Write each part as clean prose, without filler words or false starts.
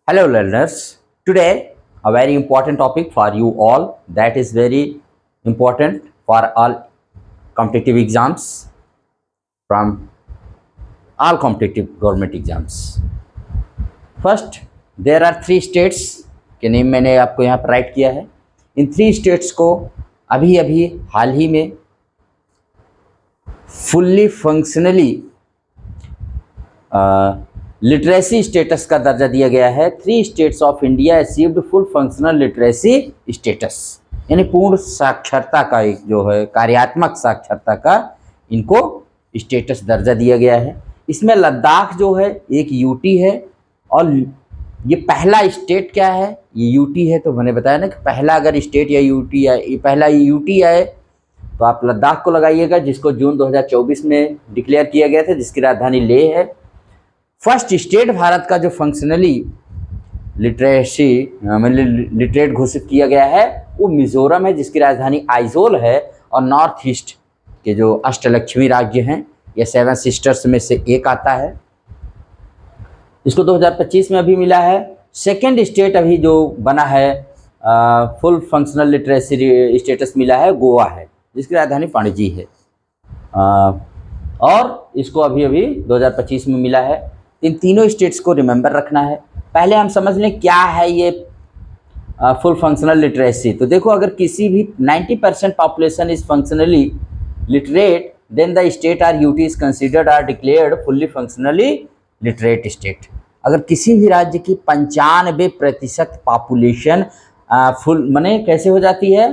Hello learners, today a very important topic for you all that is very important for all competitive exams from all competitive government exams. First, there are three states के name मैंने आपको यहाँ पर right किया है। In three states को अभी अभी हाल ही में फुल्ली फंक्शनली लिटरेसी स्टेटस का दर्जा दिया गया है। Three states of India achieved full functional literacy status, यानी पूर्ण साक्षरता का एक जो है कार्यात्मक साक्षरता का इनको स्टेटस दर्जा दिया गया है। इसमें लद्दाख जो है एक यूटी है और ये पहला स्टेट क्या है, ये यूटी है। तो मैंने बताया ना कि पहला अगर स्टेट या यूटी है, पहला यूटी है तो आप लद्दाख को लगाइएगा, जिसको जून 2024 में डिक्लेयर किया गया था, जिसकी राजधानी लेह है। फर्स्ट स्टेट भारत का जो फंक्शनली लिटरेट घोषित किया गया है वो मिजोरम है, जिसकी राजधानी आइजोल है। और नॉर्थ ईस्ट के जो अष्टलक्ष्मी राज्य हैं, ये सेवन सिस्टर्स में से एक आता है। इसको 2025 में अभी मिला है। सेकेंड स्टेट अभी जो बना है फुल फंक्शनल लिटरेसी स्टेटस मिला है, गोवा है, जिसकी राजधानी पणजी है। और इसको अभी अभी 2025 में मिला है। इन तीनों स्टेट्स को रिमेंबर रखना है। पहले हम समझ लें क्या है ये फुल फंक्शनल लिटरेसी। तो देखो, अगर किसी भी 90% population is functionally literate, then the state or UT is considered or declared fully functionally literate state. अगर किसी भी राज्य की 95% पॉपुलेशन फुल माने कैसे हो जाती है,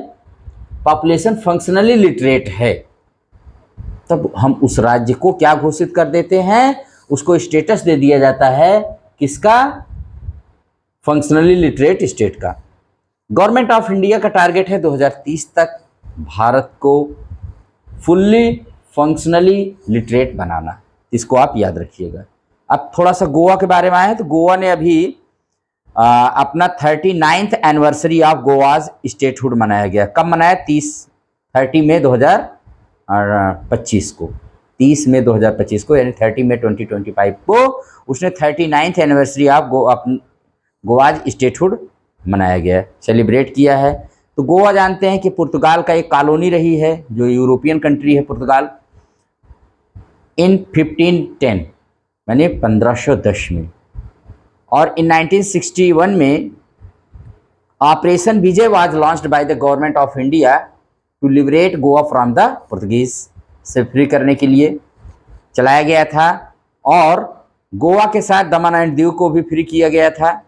पॉपुलेशन फंक्शनली लिटरेट है, तब हम उस राज्य को क्या घोषित कर देते हैं, उसको स्टेटस दे दिया जाता है। किसका? फंक्शनली लिटरेट स्टेट का। गवर्नमेंट ऑफ इंडिया का टारगेट है 2030 तक भारत को फुल्ली फंक्शनली लिटरेट बनाना। इसको आप याद रखिएगा। अब थोड़ा सा गोवा के बारे में आए हैं, तो गोवा ने अभी अपना 39th anniversary of Goa's statehood मनाया गया। कब मनाया? 30 मई 2025 को। 30 मई 2025 को, यानी 30 मई 2025 को उसने 39th anniversary of Goa's statehood मनाया गया, सेलिब्रेट किया है। तो गोवा जानते हैं कि पुर्तगाल का एक कॉलोनी रही है, जो यूरोपियन कंट्री है पुर्तगाल। इन 1510 यानी 1510 में, और इन 1961 में operation Vijay was launched by the government of India to liberate Goa from the Portuguese, से फ्री करने के लिए चलाया गया था। और गोवा के साथ दमन एंड दीव को भी फ्री किया गया था।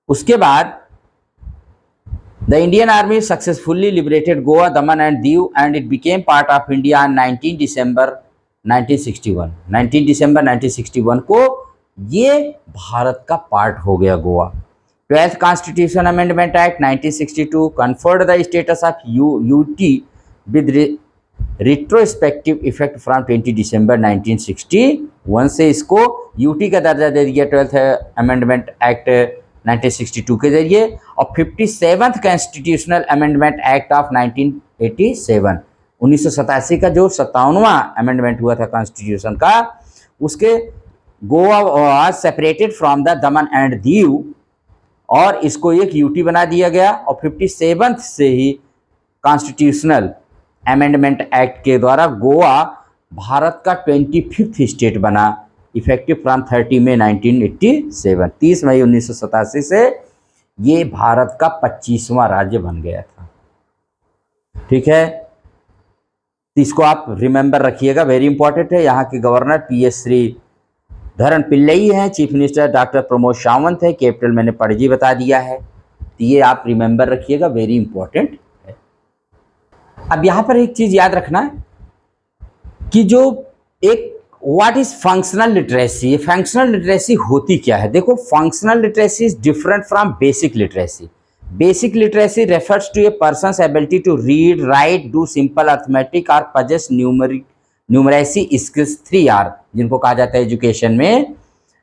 उसके बाद the Indian army successfully liberated Goa, Daman and Diu and it became part of India on 19 दिसंबर 1961। 19 दिसंबर 1961 को ये भारत का पार्ट हो गया Goa. 12th constitution amendment act 1962 conferred the status of UT with retrospective effect from 20 December 1961 से इसको यूटी का दर्जा दे दिया 12th अमेंडमेंट एक्ट 1962 के जरिए। और 57th constitutional amendment act of 1987, 1987 का जो 57वां अमेंडमेंट हुआ था कॉन्स्टिट्यूशन का, उसके Goa was separated from the Daman and Diu, और इसको एक यूटी बना दिया गया। और 57th से ही कॉन्स्टिट्यूशनल अमेंडमेंट एक्ट के द्वारा गोवा भारत का 25th स्टेट बना, इफेक्टिव फ्रॉम 30 मई 1987। 30 मई 1987 से ये भारत का 25वां राज्य बन गया था। ठीक है, तो इसको आप रिमेंबर रखिएगा, वेरी इंपॉर्टेंट है। यहाँ के गवर्नर PS श्रीधरन पिल्लई हैं, chief minister doctor Pramod Sawant है, कैपिटल मैंने पणजी बता दिया है। तो ये आप रिमेंबर रखिएगा, वेरी इंपॉर्टेंट है। अब यहाँ पर एक चीज याद रखना कि जो एक what is functional literacy, functional literacy होती क्या है। देखो, functional literacy is different from basic literacy. Basic literacy refers to a person's ability to read, write, do simple arithmetic और पजेस न्यूमरेसी स्किल्स 3R, जिनको कहा जाता है एजुकेशन में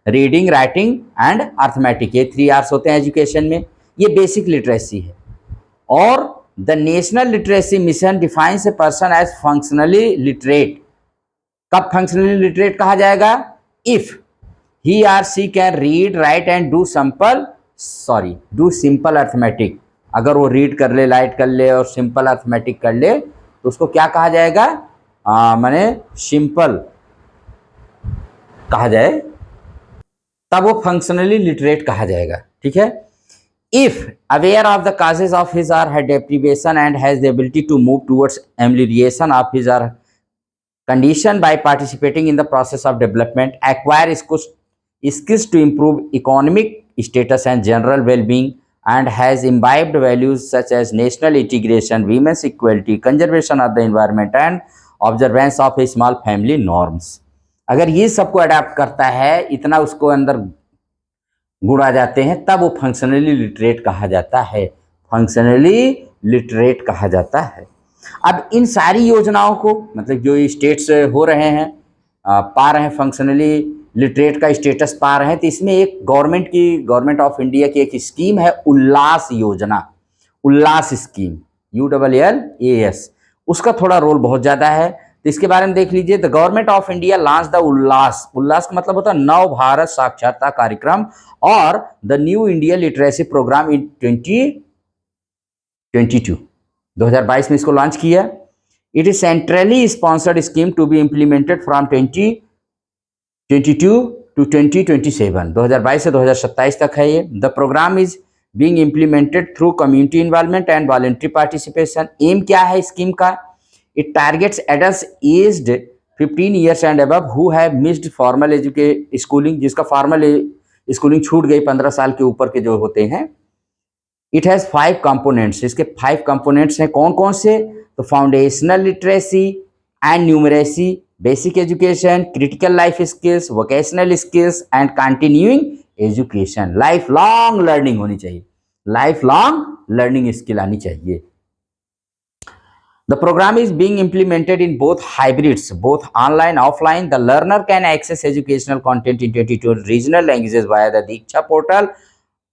रीडिंग, राइटिंग एंड अर्थमेटिक। ये 3R's होते हैं एजुकेशन में। ये बेसिक लिटरेसी है। और the national literacy mission defines a person as functionally literate. कब फंक्शनली लिटरेट कहा जाएगा? If he or she can read write and do simple arithmetic. अगर वो रीड कर ले, राइट कर ले और सिंपल अर्थमेटिक कर ले तो उसको क्या कहा जाएगा? माने सिंपल कहा जाए, तब वो फंक्शनली लिटरेट कहा जाएगा। ठीक है। If aware of the causes of his or her deprivation and has the ability to move towards amelioration of his or her condition by participating in the process of development, acquire skills to improve economic status and general well-being, and has imbibed values such as national integration, women's equality, conservation of the environment, and observance of a small family norms। अगर ये सबको adapt करता है, इतना उसको अंदर गुण आ जाते हैं, तब वो फंक्शनली लिटरेट कहा जाता है। फंक्शनली लिटरेट कहा जाता है। अब इन सारी योजनाओं को, मतलब जो स्टेट्स हो रहे हैं, पा रहे हैं फंक्शनली लिटरेट का स्टेटस पा रहे हैं, तो इसमें एक गवर्नमेंट ऑफ इंडिया की एक स्कीम है, उल्लास योजना, उल्लास स्कीम, ULLAS। उसका थोड़ा रोल बहुत ज़्यादा है, तो इसके बारे में देख लीजिए। The government of India launch the ULLAS, ULLAS का मतलब होता है नव भारत साक्षरता कार्यक्रम और the new India literacy program in 2022 में इसको लॉन्च किया। It is centrally sponsored scheme to be implemented from 2022 to 2027, 2022 से 2027 तक है ये। The program is being implemented through community involvement and voluntary participation. एम क्या है स्कीम का? It targets adults aged 15 years and above who have missed formal schooling, जिसका formal schooling छूट गई 15 साल के ऊपर के जो होते हैं। It has 5 components, इसके 5 components हैं। कौन कौन से? तो foundational literacy and numeracy, basic education, critical life skills, vocational skills and continuing education. Life long learning होनी चाहिए, लाइफ लॉन्ग लर्निंग स्किल आनी चाहिए। The program is being implemented in both hybrids, both online, offline. The learner can access educational content in 22 regional languages via the Diksha portal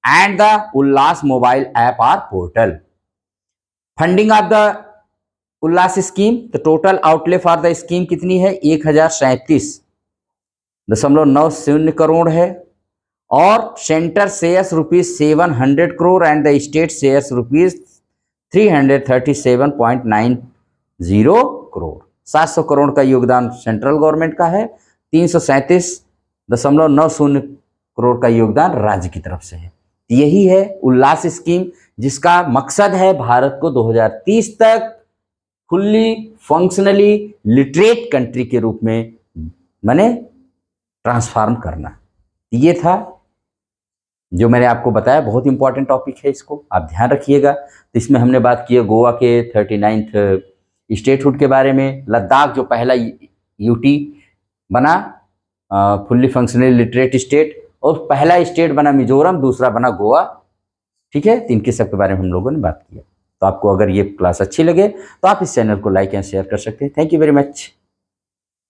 and the Ullas mobile app or portal. Funding of the Ullas scheme, the total outlay for the scheme कितनी है? 1037.90 करोड़ है, और centre shares ₹700 crore and the state shares ₹337.90 crore. 700 crore का योगदान central government का है, 337.90 करोड़ का योगदान राज्य की तरफ से है। यही है उल्लास स्कीम, जिसका मकसद है भारत को 2030 तक फुल्ली फंक्शनली लिटरेट कंट्री के रूप में माने ट्रांसफॉर्म करना। ये था जो मैंने आपको बताया, बहुत इंपॉर्टेंट टॉपिक है, इसको आप ध्यान रखिएगा। तो इसमें हमने बात की है गोवा के 39th स्टेटहुड के बारे में, लद्दाख जो पहला यूटी बना फुल्ली फंक्शनली लिटरेट स्टेट, और पहला स्टेट बना मिजोरम, दूसरा बना गोवा। ठीक है, तो इनके सब के बारे में हम लोगों ने बात किया। तो आपको अगर ये क्लास अच्छी लगे तो आप इस चैनल को लाइक एंड शेयर कर सकते हैं। Thank you very much.